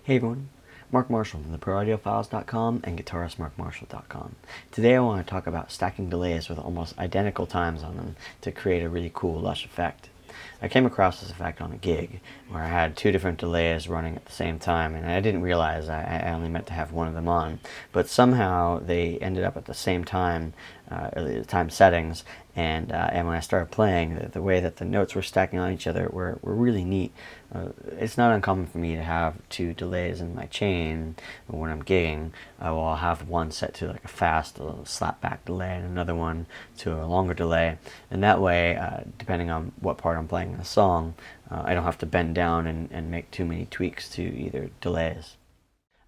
Hey everyone, Mark Marshall from theproaudiofiles.com and guitaristmarkmarshall.com. Today I want to talk about stacking delays with almost identical times on them to create a really cool Lush effect. I came across this effect on a gig where I had two different delays running at the same time, and I didn't realize I only meant to have one of them on, but somehow they ended up at the same time, time settings, and when I started playing, the way that the notes were stacking on each other were really neat. It's not uncommon for me to have two delays in my chain when I'm gigging. I'll have one set to like a fast slapback delay and another one to a longer delay, and that way, depending on what part I'm playing in the song, I don't have to bend down and make too many tweaks to either delays.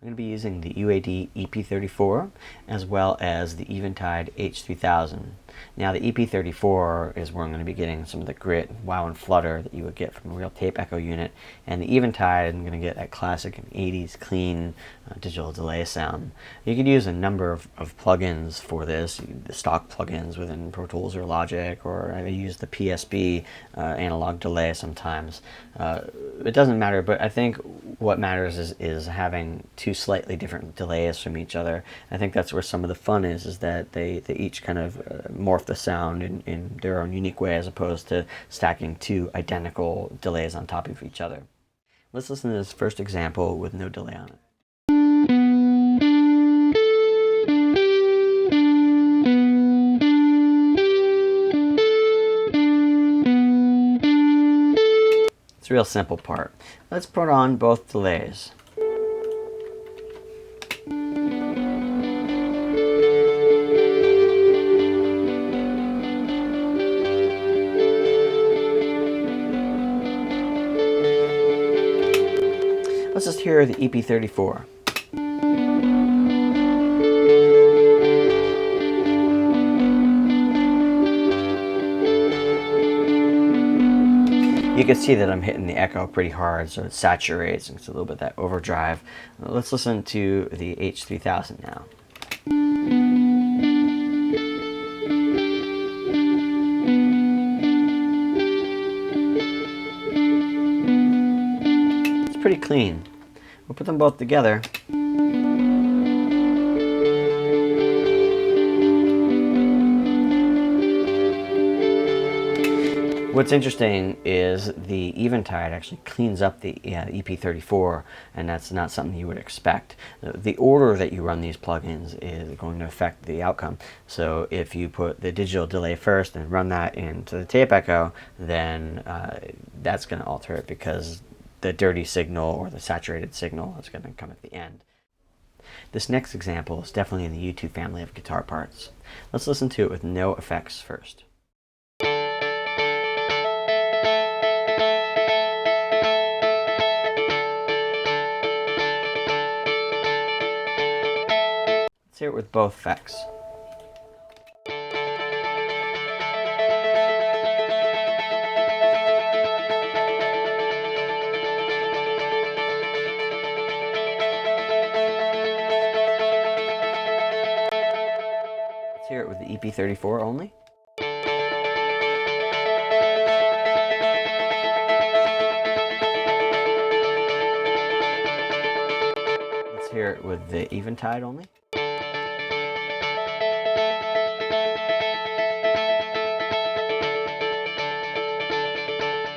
I'm going to be using the UAD EP34 as well as the Eventide H3000. Now the EP34 is where I'm going to be getting some of the grit, wow, and flutter that you would get from a real tape echo unit, and the Eventide I'm going to get that classic 80s clean digital delay sound. You could use a number of plugins for this, the stock plugins within Pro Tools or Logic, or I use the PSB analog delay sometimes. It doesn't matter, but I think what matters is having two slightly different delays from each other. I think that's where some of the fun is that they each kind of morph the sound in their own unique way, as opposed to stacking two identical delays on top of each other. Let's listen to this first example with no delay on it. It's a real simple part. Let's put on both delays. Let's just hear the EP34. You can see that I'm hitting the echo pretty hard, so it saturates and it's a little bit of that overdrive. Let's listen to the H3000 now. It's pretty clean. We'll put them both together. What's interesting is the Eventide actually cleans up the EP34, and that's not something you would expect. The order that you run these plugins is going to affect the outcome. So if you put the digital delay first and run that into the tape echo, then that's going to alter it, because the dirty signal or the saturated signal is going to come at the end. This next example is definitely in the U2 family of guitar parts. Let's listen to it with no effects first. Let's hear it with both effects. Let's hear it with the EP34 only. Let's hear it with the Eventide only.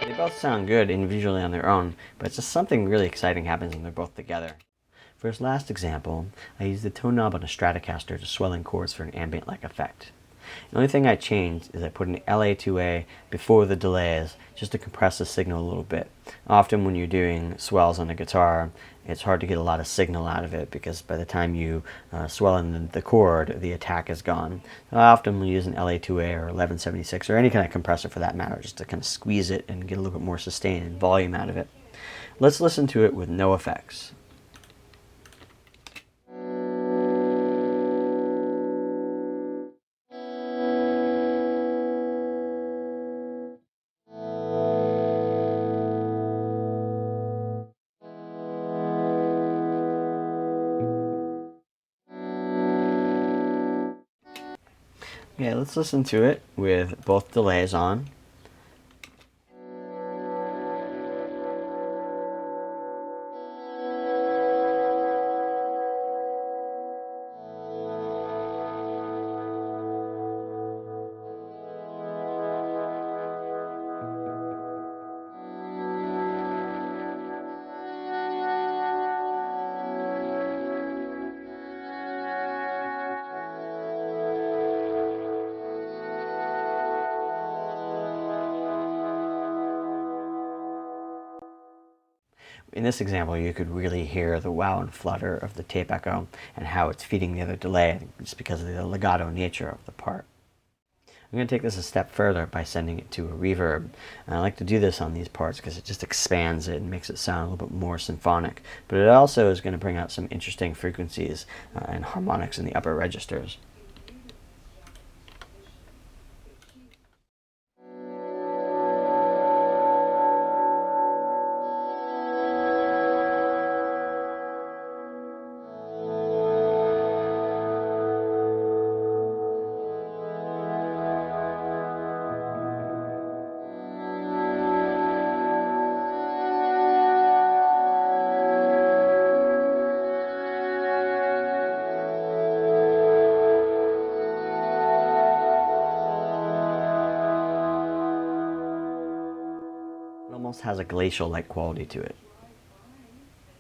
They both sound good individually on their own, but it's just something really exciting happens when they're both together. For this last example, I used the tone knob on a Stratocaster to swell in chords for an ambient-like effect. The only thing I changed is I put an LA2A before the delays just to compress the signal a little bit. Often when you're doing swells on a guitar, it's hard to get a lot of signal out of it, because by the time you swell in the chord, the attack is gone. I often will use an LA2A or 1176 or any kind of compressor for that matter, just to kind of squeeze it and get a little bit more sustain and volume out of it. Let's listen to it with no effects. Okay, let's listen to it with both delays on. In this example, you could really hear the wow and flutter of the tape echo and how it's feeding the other delay just because of the legato nature of the part. I'm going to take this a step further by sending it to a reverb. And I like to do this on these parts because it just expands it and makes it sound a little bit more symphonic. But it also is going to bring out some interesting frequencies and harmonics in the upper registers. It almost has a glacial-like quality to it.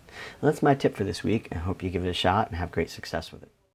And that's my tip for this week. I hope you give it a shot and have great success with it.